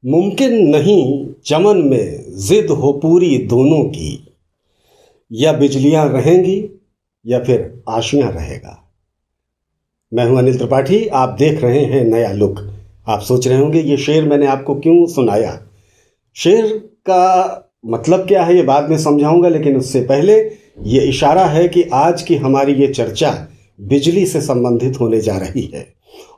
मुमकिन नहीं चमन में जिद हो पूरी दोनों की, या बिजलियां रहेंगी या फिर आशियां रहेगा। मैं हूं अनिल त्रिपाठी, आप देख रहे हैं नया लुक। आप सोच रहे होंगे ये शेर मैंने आपको क्यों सुनाया। शेर का मतलब क्या है ये बाद में समझाऊंगा, लेकिन उससे पहले ये इशारा है कि आज की हमारी ये चर्चा बिजली से संबंधित होने जा रही है,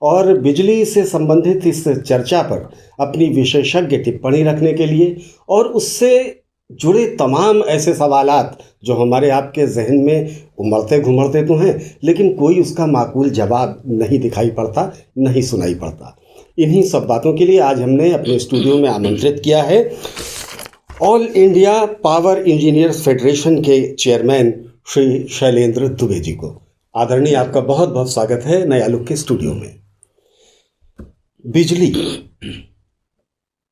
और बिजली से संबंधित इस चर्चा पर अपनी विशेषज्ञ टिप्पणी रखने के लिए और उससे जुड़े तमाम ऐसे सवालात जो हमारे आपके जहन में उमड़ते घुमड़ते तो हैं, लेकिन कोई उसका माकूल जवाब नहीं दिखाई पड़ता, नहीं सुनाई पड़ता। इन्हीं सब बातों के लिए आज हमने अपने स्टूडियो में आमंत्रित किया है all India power engineers federation के चेयरमैन श्री शैलेंद्र दुबे जी को। आदरणीय, आपका बहुत बहुत स्वागत है नया लुक के स्टूडियो में। बिजली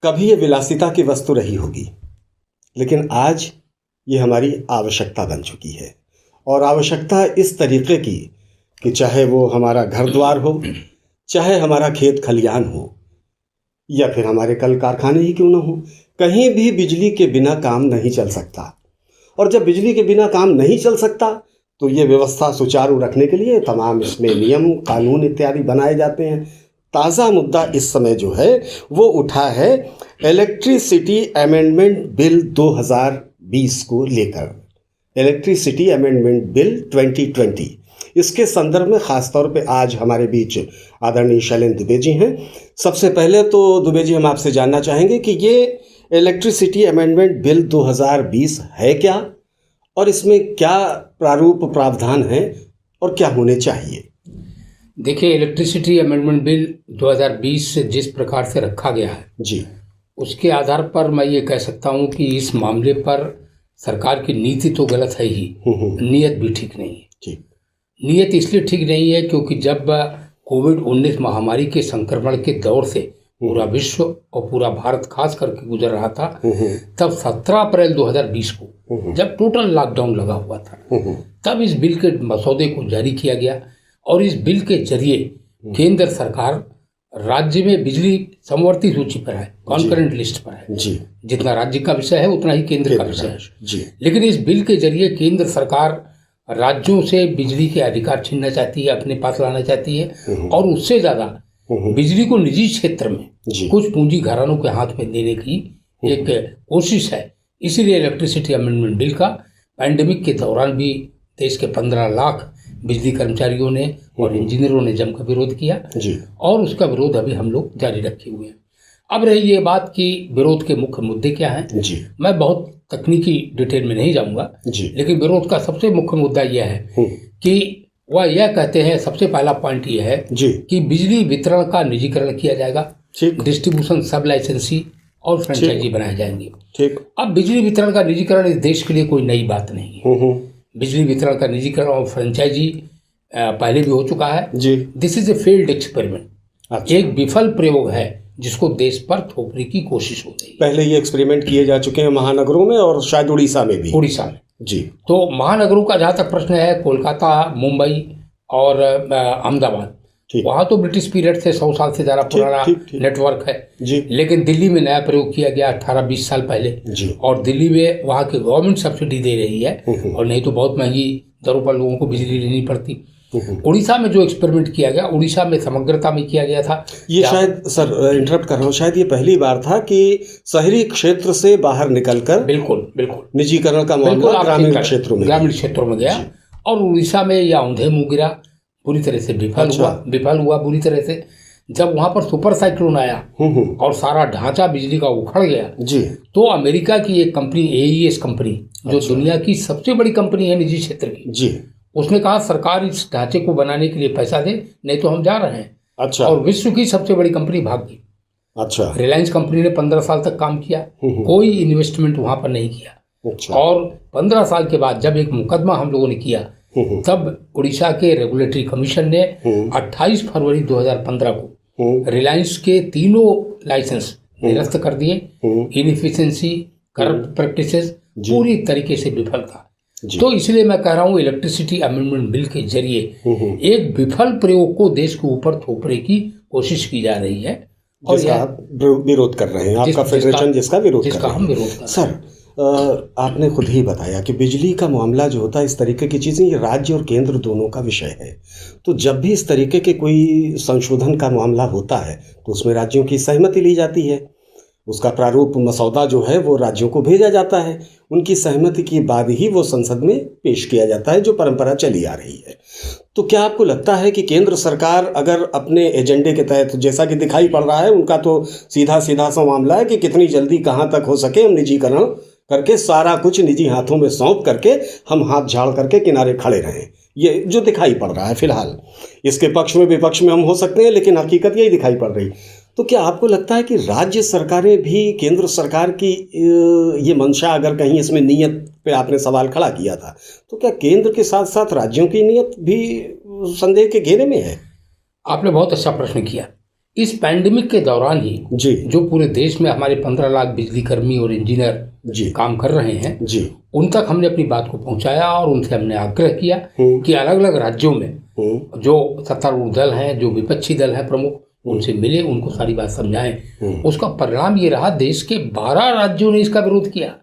कभी ये विलासिता की वस्तु रही होगी, लेकिन आज ये हमारी आवश्यकता बन चुकी है, और आवश्यकता इस तरीके की कि चाहे वो हमारा घर द्वार हो, चाहे हमारा खेत खलियान हो, या फिर हमारे कल कारखाने ही क्यों ना हो, कहीं भी बिजली के बिना काम नहीं चल सकता। और जब बिजली के बिना काम नहीं चल सकता तो ये व्यवस्था सुचारू रखने के लिए तमाम इसमें नियम कानून इत्यादि बनाए जाते हैं। ताज़ा मुद्दा इस समय जो है वो उठा है इलेक्ट्रिसिटी अमेंडमेंट बिल 2020 को लेकर, इलेक्ट्रिसिटी अमेंडमेंट बिल 2020। इसके संदर्भ में ख़ास तौर पे आज हमारे बीच आदरणीय शैलेंद्र दुबे जी हैं। सबसे पहले तो दुबे जी, हम आपसे जानना चाहेंगे कि ये इलेक्ट्रिसिटी अमेंडमेंट बिल 2020 है क्या, और इसमें क्या प्रारूप प्रावधान हैं और क्या होने चाहिए। देखिए, इलेक्ट्रिसिटी अमेंडमेंट बिल 2020 से जिस प्रकार से रखा गया है जी, उसके आधार पर मैं ये कह सकता हूँ कि इस मामले पर सरकार की नीति तो गलत है ही, नीयत भी ठीक नहीं है। ठीक, नीयत इसलिए ठीक नहीं है क्योंकि जब कोविड-19 महामारी के संक्रमण के दौर से पूरा विश्व और पूरा भारत खास करके गुजर रहा था, तब 17 अप्रैल 2020 को जब टोटल लॉकडाउन लगा हुआ था, तब इस बिल के मसौदे को जारी किया गया, और इस बिल के जरिए केंद्र सरकार राज्य में बिजली समवर्ती सूची पर है, कॉन्करेंट लिस्ट पर है जी। जितना राज्य का विषय है उतना ही केंद्र का विषय है जी। लेकिन इस बिल के जरिए केंद्र सरकार राज्यों से बिजली के अधिकार छीनना चाहती है, अपने पास लाना चाहती है, और उससे ज्यादा बिजली को निजी क्षेत्र में कुछ पूंजी घरानों के हाथ में देने की एक कोशिश है। इसीलिए इलेक्ट्रिसिटी अमेंडमेंट बिल का पैंडेमिक के दौरान भी देश के 15 लाख बिजली कर्मचारियों ने और इंजीनियरों ने जमकर विरोध किया जी। और उसका विरोध अभी हम लोग जारी रखे हुए हैं। अब रही ये बात कि विरोध के मुख्य मुद्दे क्या हैं, जी। मैं बहुत तकनीकी डिटेल में नहीं जाऊंगा, लेकिन विरोध का सबसे मुख्य मुद्दा यह है कि वह यह कहते हैं, सबसे पहला पॉइंट यह है कि बिजली वितरण का निजीकरण किया जाएगा, डिस्ट्रीब्यूशन सब लाइसेंसी और फ्रेंचाइजी बनाए जाएंगे। ठीक। अब बिजली वितरण का निजीकरण इस देश के लिए कोई नई बात नहीं है। बिजली वितरण का निजीकरण और फ्रेंचाइजी पहले भी हो चुका है। This is a failed experiment, एक विफल प्रयोग है जिसको देश पर थोपने की कोशिश हो रही है। पहले ये एक्सपेरिमेंट किए जा चुके हैं महानगरों में और शायद उड़ीसा में भी। उड़ीसा में जी। तो महानगरों का जहाँ तक प्रश्न है, कोलकाता, मुंबई और अहमदाबाद, वहाँ तो ब्रिटिश पीरियड से 100 साल से ज़्यादा पुराना नेटवर्क है जी। लेकिन दिल्ली में नया प्रयोग किया गया 18-20 साल पहले जी। और दिल्ली में वहाँ की गवर्नमेंट सब्सिडी दे रही है, और नहीं तो बहुत महंगी दरों पर लोगों को बिजली लेनी पड़ती। उड़ीसा में जो एक्सपेरिमेंट किया गया, उड़ीसा में समग्रता में किया गया था। ये शायद, सर इंटरप्ट कर रहा हूँ, शायद ये पहली बार था कि शहरी क्षेत्र से बाहर निकलकर बिल्कुल निजीकरण का मामला ग्रामीण क्षेत्रों में गया, और उड़ीसा में यह औंधे मुँह गिरा, पूरी तरह से विफल हुआ पूरी तरह से। जब वहां पर सुपर साइक्लोन आया और सारा ढांचा बिजली का उखड़ गया जी, तो अमेरिका की एक कंपनी AES कंपनी, जो दुनिया की सबसे बड़ी कंपनी है निजी क्षेत्र की जी, उसने कहा सरकार इस ढांचे को बनाने के लिए पैसा दे, नहीं तो हम जा रहे हैं। अच्छा। और विश्व की सबसे बड़ी कंपनी भाग गई। अच्छा। रिलायंस कंपनी ने 15 साल तक काम किया, कोई इन्वेस्टमेंट वहां पर नहीं किया। अच्छा। और 15 साल के बाद जब एक मुकदमा हम लोगों ने किया, तब उड़ीसा के रेगुलेटरी कमीशन ने 28 फरवरी 2015 को रिलायंस के तीनों लाइसेंस निरस्त कर दिए। इनएफिशिएंसी, करप्ट प्रैक्टिसेस पूरी तरीके से विफल था। तो इसलिए मैं कह रहा हूँ इलेक्ट्रिसिटी अमेंडमेंट बिल के जरिए एक विफल प्रयोग को देश के ऊपर थोपने की कोशिश की जा रही है, जिसका आप विरोध कर रहे हैं, आपका फेडरेशन जिसका विरोध कर रहा है। हम विरोध कर रहे हैं। सर, आपने खुद ही बताया कि बिजली का मामला जो होता है, इस तरीके की चीज़ें, ये राज्य और केंद्र दोनों का विषय है। तो जब भी इस तरीके के कोई संशोधन का मामला होता है तो उसमें राज्यों की सहमति ली जाती है। उसका प्रारूप मसौदा जो है वो राज्यों को भेजा जाता है, उनकी सहमति के बाद ही वो संसद में पेश किया जाता है, जो परंपरा चली आ रही है। तो क्या आपको लगता है कि केंद्र सरकार अगर अपने एजेंडे के तहत, जैसा कि दिखाई पड़ रहा है, उनका तो सीधा सीधा सा मामला है कि कितनी जल्दी कहाँ तक हो सके हम निजीकरण करके सारा कुछ निजी हाथों में सौंप करके हम हाथ झाड़ करके किनारे खड़े रहें, ये जो दिखाई पड़ रहा है फिलहाल। इसके पक्ष में विपक्ष में हम हो सकते हैं, लेकिन हकीकत यही दिखाई पड़ रही। तो क्या आपको लगता है कि राज्य सरकारें भी केंद्र सरकार की ये मंशा, अगर कहीं इसमें नीयत पे आपने सवाल खड़ा किया था, तो क्या केंद्र के साथ साथ राज्यों की नीयत भी संदेह के घेरे में है? आपने बहुत अच्छा प्रश्न किया। इस पैंडेमिक के दौरान ही जी, जो पूरे देश में हमारे 15 लाख बिजली कर्मी और इंजीनियर जी काम कर रहे हैं जी, उन तक हमने अपनी बात को पहुंचाया और उनसे हमने आग्रह किया कि अलग अलग राज्यों में जो सत्तारूढ़ दल हैं, जो विपक्षी दल हैं प्रमुख, उनसे मिले, उनको सारी बात समझाएं। उसका परिणाम ये रहा, देश के 12 राज्यों ने इसका विरोध किया।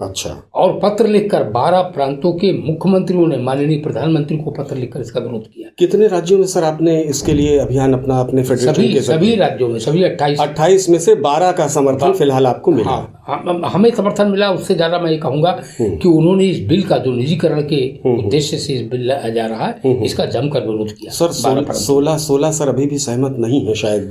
अच्छा। और पत्र लिखकर 12 प्रांतों के मुख्यमंत्रियों ने माननीय प्रधानमंत्री को पत्र लिखकर इसका विरोध किया। कितने राज्यों में सर आपने इसके लिए अभियान अपने फेडरेशन के सभी राज्यों में, सभी 28 में से 12 का समर्थन फिलहाल आपको मिला? हाँ, हमें समर्थन मिला। उससे ज्यादा मैं ये कहूंगा कि उन्होंने इस बिल का, जो निजीकरण के उद्देश्य से इस बिल लाया जा रहा है, इसका जमकर विरोध किया। सर 16 सर अभी भी सहमत नहीं है शायद।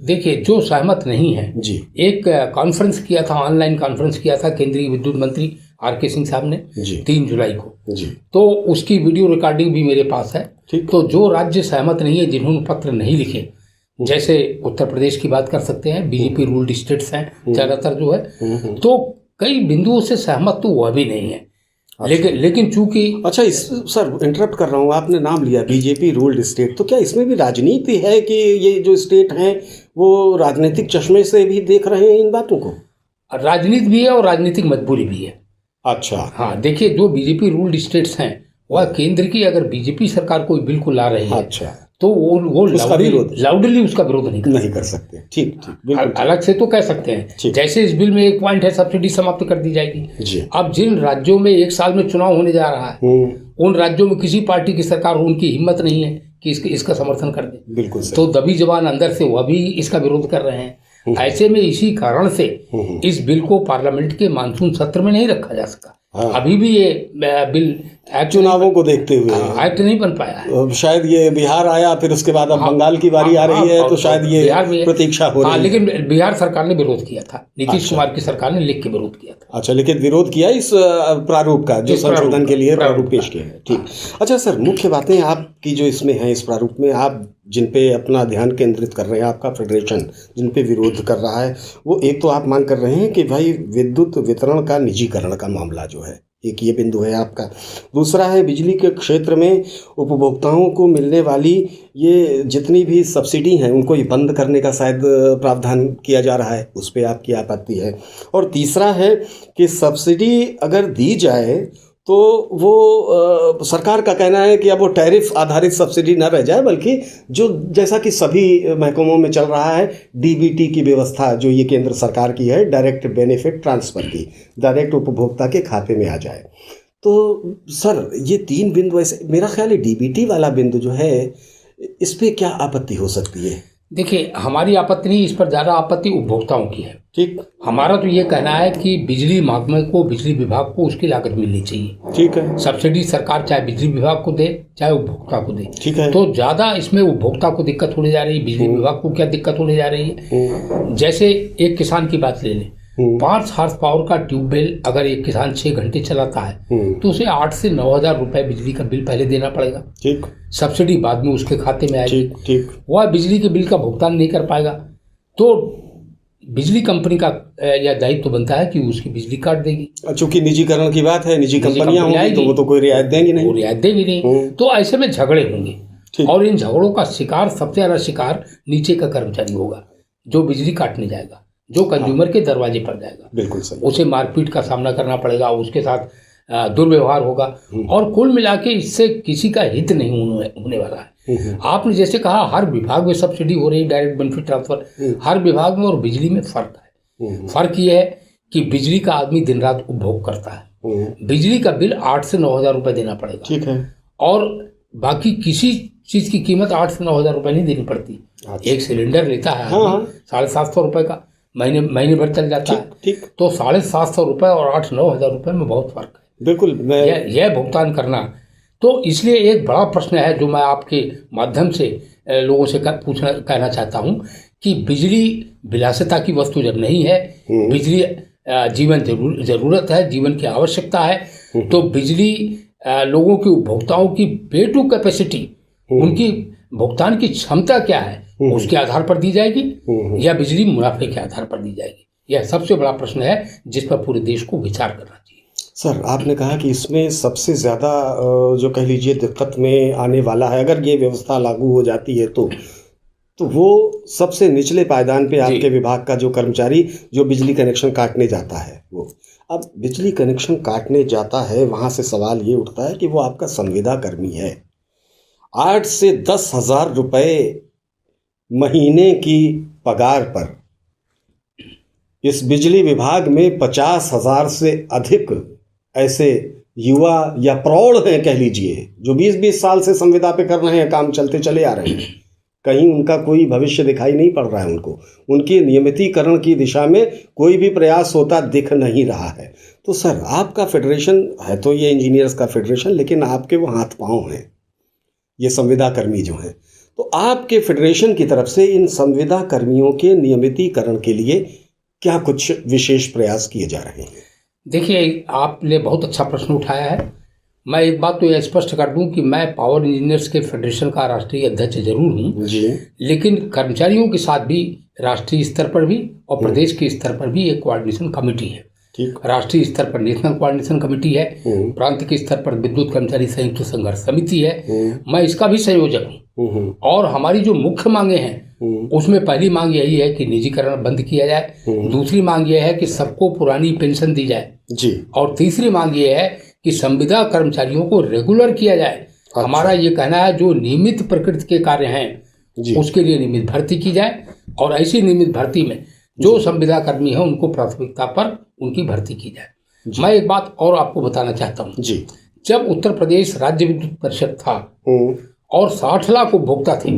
देखिए जो सहमत नहीं है जी, एक कॉन्फ्रेंस किया था, ऑनलाइन कॉन्फ्रेंस किया था केंद्रीय विद्युत मंत्री आर.के. सिंह साहब ने 3 जुलाई को जी, तो उसकी वीडियो रिकॉर्डिंग भी मेरे पास है। तो जो राज्य सहमत नहीं है, जिन्होंने पत्र नहीं लिखे, जैसे उत्तर प्रदेश की बात कर सकते हैं, बीजेपी रूल्ड स्टेट्स हैं ज्यादातर जो है, तो कई बिंदुओं से सहमत तो वह भी नहीं है। लेकिन चूंकि सर इंटरप्ट कर रहा हूँ, आपने नाम लिया बीजेपी रूल्ड स्टेट, तो क्या इसमें भी राजनीति है कि ये जो स्टेट हैं वो राजनीतिक चश्मे से भी देख रहे हैं इन बातों को? राजनीति भी है और राजनीतिक मजबूरी भी है। अच्छा। हाँ, देखिए जो बीजेपी रूल्ड स्टेट्स हैं, वह केंद्र की अगर बीजेपी सरकार कोई बिल को ला रही है, अच्छा, तो वो लाउडली उसका विरोध नहीं कर सकते। ठीक, अलग से तो कह सकते हैं। जैसे इस बिल में एक पॉइंट है, सब्सिडी समाप्त कर दी जाएगी। अब जिन राज्यों में 1 साल में चुनाव होने जा रहा है, उन राज्यों में किसी पार्टी की सरकार हो, उनकी हिम्मत नहीं है कि इसका समर्थन कर दे। बिल्कुल। तो दबी जवान अंदर से वह भी इसका विरोध कर रहे हैं। ऐसे में इसी कारण से इस बिल को पार्लियामेंट के मानसून सत्र में नहीं रखा जा सका। अभी भी ये बिल चुनावों को देखते हुए एक्ट नहीं बन पाया है। शायद ये बिहार आया, फिर उसके बाद अब बंगाल की बारी आ रही है, तो शायद ये प्रतीक्षा हो रही है। लेकिन बिहार सरकार ने विरोध किया था, नीतीश कुमार की सरकार ने लिख के विरोध किया था। अच्छा, लेकिन विरोध किया इस प्रारूप का, जो संशोधन के लिए प्रारूप पेश किया है। ठीक। अच्छा सर, मुख्य बातें आपकी जो इसमें हैं, इस प्रारूप में आप जिन पे अपना ध्यान केंद्रित कर रहे हैं, आपका फेडरेशन जिन पे विरोध कर रहा है, वो एक तो आप मांग कर रहे हैं कि भाई विद्युत वितरण का निजीकरण का मामला जो है, एक ये बिंदु है आपका। दूसरा है बिजली के क्षेत्र में उपभोक्ताओं को मिलने वाली ये जितनी भी सब्सिडी हैं, उनको ये बंद करने का शायद प्रावधान किया जा रहा है, उस पर आपकी आपत्ति है। और तीसरा है कि सब्सिडी अगर दी जाए तो वो सरकार का कहना है कि अब वो टैरिफ आधारित सब्सिडी न रह जाए, बल्कि जो जैसा कि सभी महकमों में चल रहा है, डीबीटी की व्यवस्था जो ये केंद्र सरकार की है, डायरेक्ट बेनिफिट ट्रांसफ़र की, डायरेक्ट उपभोक्ता के खाते में आ जाए। तो सर ये 3 बिंदु, ऐसे मेरा ख्याल है डीबीटी वाला बिंदु जो है, इस पर क्या आपत्ति हो सकती है? देखिए, हमारी आपत्ति नहीं, इस पर ज़्यादा आपत्ति उपभोक्ताओं की है। ठीक। हमारा तो ये कहना है कि बिजली महकमे को, बिजली विभाग को उसकी लागत मिलनी चाहिए। ठीक है। सब्सिडी सरकार चाहे बिजली विभाग को दे, चाहे उपभोक्ता को दे। ठीक है। तो ज़्यादा इसमें उपभोक्ता को दिक्कत होने जा रही है, बिजली विभाग को क्या दिक्कत होने जा रही है। जैसे एक किसान की बात ले लें, 5 हार्स पावर का ट्यूबवेल अगर एक किसान 6 घंटे चलाता है, तो उसे 8 से 9 हज़ार रुपए बिजली का बिल पहले देना पड़ेगा। ठीक। सब्सिडी बाद में उसके खाते में आएगी। ठीक। वह बिजली के बिल का भुगतान नहीं कर पाएगा, तो बिजली कंपनी का यह दायित्व बनता है कि उसकी बिजली काट देगी। चूंकि निजीकरण की बात है, निजी कंपनियां होंगी तो वो तो कोई रियायत देंगी नहीं। वो रियायत देगी नहीं। तो ऐसे में झगड़े होंगे, और इन झगड़ों का शिकार, सबसे ज्यादा शिकार नीचे का कर्मचारी होगा, जो बिजली काटने जाएगा, जो कंज्यूमर के दरवाजे पर जाएगा। बिल्कुल सही। उसे मारपीट का सामना करना पड़ेगा, उसके साथ दुर्व्यवहार होगा, और कुल मिला के इससे किसी का हित नहीं होने वाला है। आपने जैसे कहा हर विभाग में सब्सिडी हो रही, डायरेक्ट बेनिफिट ट्रांसफर हर विभाग में, और बिजली में फर्क है। फर्क ये है कि बिजली का आदमी दिन रात उपभोग करता है, बिजली का बिल 8 से 9 हज़ार रुपये देना पड़ेगा, ठीक है, और बाकी किसी चीज की कीमत 8 से 9 हज़ार रुपये नहीं देनी पड़ती। एक सिलेंडर लेता है 750 रुपये का, महीने भर चल जाता है, ठीक। तो 750 रुपये और 8-9 हज़ार रुपये में बहुत फर्क है। बिल्कुल, यह भुगतान करना, तो इसलिए एक बड़ा प्रश्न है जो मैं आपके माध्यम से लोगों से कहना चाहता हूँ कि बिजली विलासिता की वस्तु जब नहीं है, बिजली जीवन जरूरत है, जीवन की आवश्यकता है, तो बिजली लोगों की उपभोक्ताओं की पे टू कैपेसिटी, उनकी भुगतान की क्षमता क्या है, उसके आधार पर दी जाएगी या बिजली मुनाफे के आधार पर दी जाएगी। यह सबसे बड़ा प्रश्न है जिस पर पूरे देश को विचार करना चाहिए। सर, आपने कहा कि इसमें सबसे ज़्यादा जो कह लीजिए दिक्कत में आने वाला है, अगर ये व्यवस्था लागू हो जाती है तो वो सबसे निचले पायदान पे आपके विभाग का जो कर्मचारी जो बिजली कनेक्शन काटने जाता है, वो अब बिजली कनेक्शन काटने जाता है, वहाँ से सवाल ये उठता है कि वो आपका संविदा कर्मी है, 8 से 10 हज़ार रुपये महीने की पगार पर इस बिजली विभाग में 50,000 से अधिक ऐसे युवा या प्रौढ़ हैं, कह लीजिए, जो 20-20 साल से संविदा पे कर रहे हैं, काम चलते चले आ रहे हैं, कहीं उनका कोई भविष्य दिखाई नहीं पड़ रहा है, उनके नियमितीकरण की दिशा में कोई भी प्रयास होता दिख नहीं रहा है। तो सर, आपका फेडरेशन है तो ये इंजीनियर्स का फेडरेशन, लेकिन आपके वो हाथ पांव हैं, ये संविदा कर्मी जो हैं, तो आपके फेडरेशन की तरफ से इन संविदा कर्मियों के नियमितीकरण के लिए क्या कुछ विशेष प्रयास किए जा रहे हैं? देखिए, आपने बहुत अच्छा प्रश्न उठाया है। मैं एक बात तो यह स्पष्ट कर दूं कि मैं पावर इंजीनियर्स के फेडरेशन का राष्ट्रीय अध्यक्ष जरूर हूं जी, लेकिन कर्मचारियों के साथ भी राष्ट्रीय स्तर पर भी और प्रदेश के स्तर पर भी एक कोऑर्डिनेशन कमेटी है। राष्ट्रीय स्तर पर नेशनल कोऑर्डिनेशन कमेटी है, प्रांत के स्तर पर विद्युत कर्मचारी संयुक्त संघर्ष समिति है, मैं इसका भी संयोजक हूँ। और हमारी जो मुख्य मांगे हैं उसमें पहली मांग यही है कि निजीकरण बंद किया जाए, दूसरी मांग यह है कि सबको पुरानी पेंशन दी जाए जी, और तीसरी मांग यह है कि संविदा कर्मचारियों को रेगुलर किया जाए। अच्छा। हमारा ये कहना है जो नियमित प्रकृति के कार्य हैं उसके लिए नियमित भर्ती की जाए, और ऐसी नियमित भर्ती में जो संविदा कर्मी है उनको प्राथमिकता पर उनकी भर्ती की जाए। मैं एक बात और आपको बताना चाहता हूँ जी, जब उत्तर प्रदेश राज्य विद्युत परिषद था और 60 लाख उपभोक्ता थे,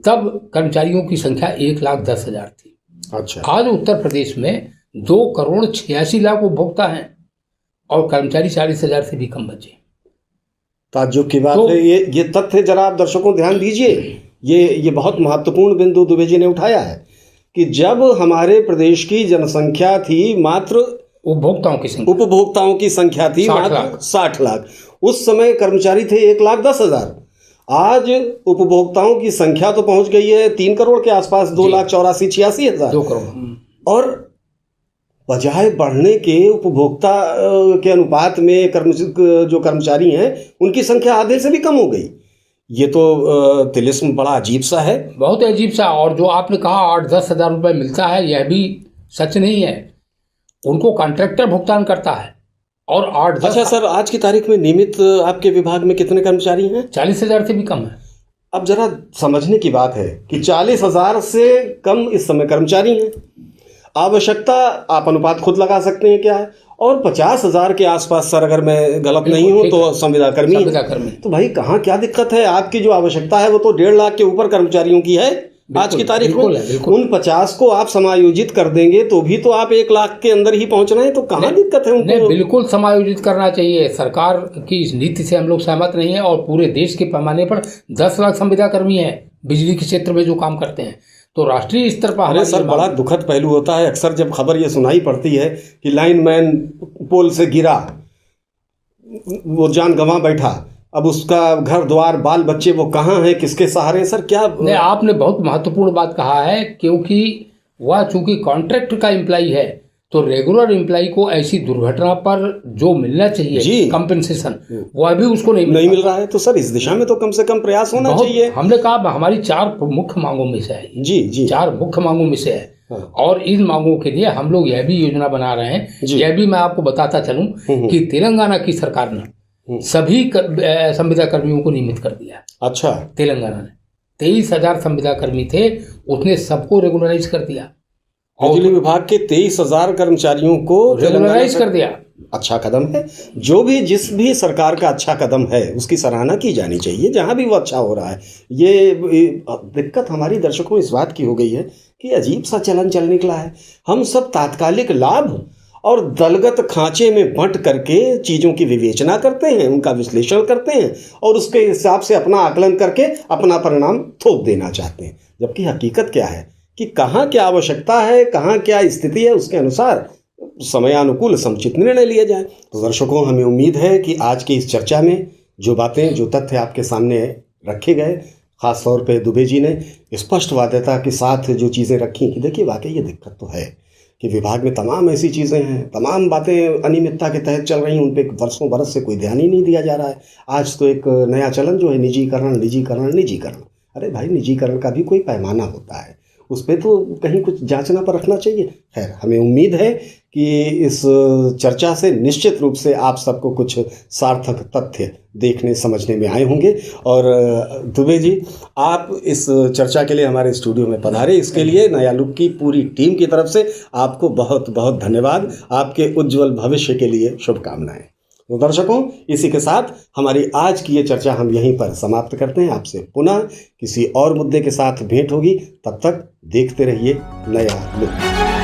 तब कर्मचारियों की संख्या 1,10,000 थी। अच्छा। आज उत्तर प्रदेश में 2,86,00,000 उपभोक्ता हैं और कर्मचारी 40,000 से भी कम बचे। ताज्जुब की बात है। ये तथ्य जरा आप दर्शकों ध्यान दीजिए, ये बहुत महत्वपूर्ण बिंदु दुबे जी ने उठाया है कि जब हमारे प्रदेश की जनसंख्या थी मात्र उपभोक्ताओं की संख्या थी मात्र 60 लाख, उस समय कर्मचारी थे 1,10,000। आज उपभोक्ताओं की संख्या तो पहुंच गई है 3 करोड़ के आसपास, 2,84,86,000, 2 करोड़। और बजाय बढ़ने के उपभोक्ता के अनुपात में जो कर्मचारी हैं उनकी संख्या आधे से भी कम हो गई। ये तो तिलिस्म बड़ा अजीब सा है, बहुत अजीब सा। और जो आपने कहा 8-10 हज़ार रुपये मिलता है, यह भी सच नहीं है। उनको कॉन्ट्रैक्टर भुगतान करता है और 8-10। अच्छा सर, आज की तारीख में नियमित आपके विभाग में कितने कर्मचारी हैं? 40,000 से भी कम है। अब जरा समझने की बात है कि 40,000 से कम इस समय कर्मचारी हैं। आवश्यकता आप अनुपात खुद लगा सकते हैं क्या है, और 50,000 के आसपास सर, अगर मैं गलत नहीं हूं तो संविदा कर्मी। तो भाई कहाँ क्या दिक्कत है? आपकी जो आवश्यकता है वो तो 1.5 लाख के ऊपर कर्मचारियों की है आज की तारीख में। उन 50 को आप समायोजित कर देंगे तो भी तो आप 1 लाख के अंदर ही पहुंच रहे हैं, तो कहाँ दिक्कत है उनको? बिल्कुल समायोजित करना चाहिए। सरकार की इस नीति से हम लोग सहमत नहीं है, और पूरे देश के पैमाने पर 10 लाख संविदा कर्मी हैं बिजली के क्षेत्र में जो काम करते हैं, तो राष्ट्रीय स्तर पर। अरे सर, बड़ा दुखद पहलू होता है अक्सर जब खबर ये सुनाई पड़ती है कि लाइनमैन पोल से गिरा, वो जान गंवा बैठा, अब उसका घर द्वार बाल बच्चे वो कहाँ हैं, किसके सहारे? सर क्या नहीं, आपने बहुत महत्वपूर्ण बात कहा है, क्योंकि वह चूंकि कॉन्ट्रैक्ट का एम्प्लॉई है तो रेगुलर एम्प्लॉई को ऐसी दुर्घटना पर जो मिलना चाहिए कंपेंसेशन, वह भी उसको नहीं मिल रहा है। तो सर इस दिशा में तो कम से कम प्रयास होना चाहिए। हमने कहा हमारी 4 मुख्य मांगों में से है जी 4 मुख्य मांगों में से है। हाँ। और इन मांगों के लिए हम लोग यह भी योजना बना रहे हैं। यह भी मैं आपको बताता चलूं कि तेलंगाना की सरकार ने सभी संविदा कर्मियों को नियमित कर दिया। अच्छा, तेलंगाना ने 23,000 संविदा कर्मी थे, उसने सबको रेगुलराइज कर दिया बिजली विभाग के 23,000 कर्मचारियों को रेगुलराइज कर दिया। अच्छा कदम है। जो भी जिस भी सरकार का अच्छा कदम है उसकी सराहना की जानी चाहिए, जहां भी वो अच्छा हो रहा है। ये दिक्कत हमारी दर्शकों इस बात की हो गई है कि अजीब सा चलन चल निकला है। हम सब तात्कालिक लाभ और दलगत खांचे में बंट करके चीज़ों की विवेचना करते हैं, उनका विश्लेषण करते हैं और उसके हिसाब से अपना आकलन करके अपना परिणाम थोप देना चाहते हैं। जबकि हकीकत क्या है कि कहाँ क्या आवश्यकता है, कहाँ क्या स्थिति है, उसके अनुसार समयानुकूल समुचित निर्णय लिए जाए। तो दर्शकों, हमें उम्मीद है कि आज की इस चर्चा में जो बातें, जो तथ्य आपके सामने रखे गए, ख़ास तौर पे दुबे जी ने स्पष्टवादिता के साथ जो चीज़ें रखी कि देखिए वाकई ये दिक्कत तो है कि विभाग में तमाम ऐसी चीज़ें हैं, तमाम बातें अनियमितता के तहत चल रही हैं, उन पर वर्षों बरस से कोई ध्यान ही नहीं दिया जा रहा है। आज तो एक नया चलन जो है निजीकरण, निजीकरण, निजीकरण। अरे भाई, निजीकरण का भी कोई पैमाना होता है, उस पर तो कहीं कुछ जांचना पर रखना चाहिए। खैर, हमें उम्मीद है कि इस चर्चा से निश्चित रूप से आप सबको कुछ सार्थक तथ्य देखने समझने में आए होंगे। और दुबे जी, आप इस चर्चा के लिए हमारे स्टूडियो में पधारे, इसके लिए नया लुक की पूरी टीम की तरफ से आपको बहुत बहुत धन्यवाद। आपके उज्जवल भविष्य के लिए शुभकामनाएं। तो दर्शकों, इसी के साथ हमारी आज की ये चर्चा हम यहीं पर समाप्त करते हैं। आपसे पुनः किसी और मुद्दे के साथ भेंट होगी, तब तक देखते रहिए नया लुक।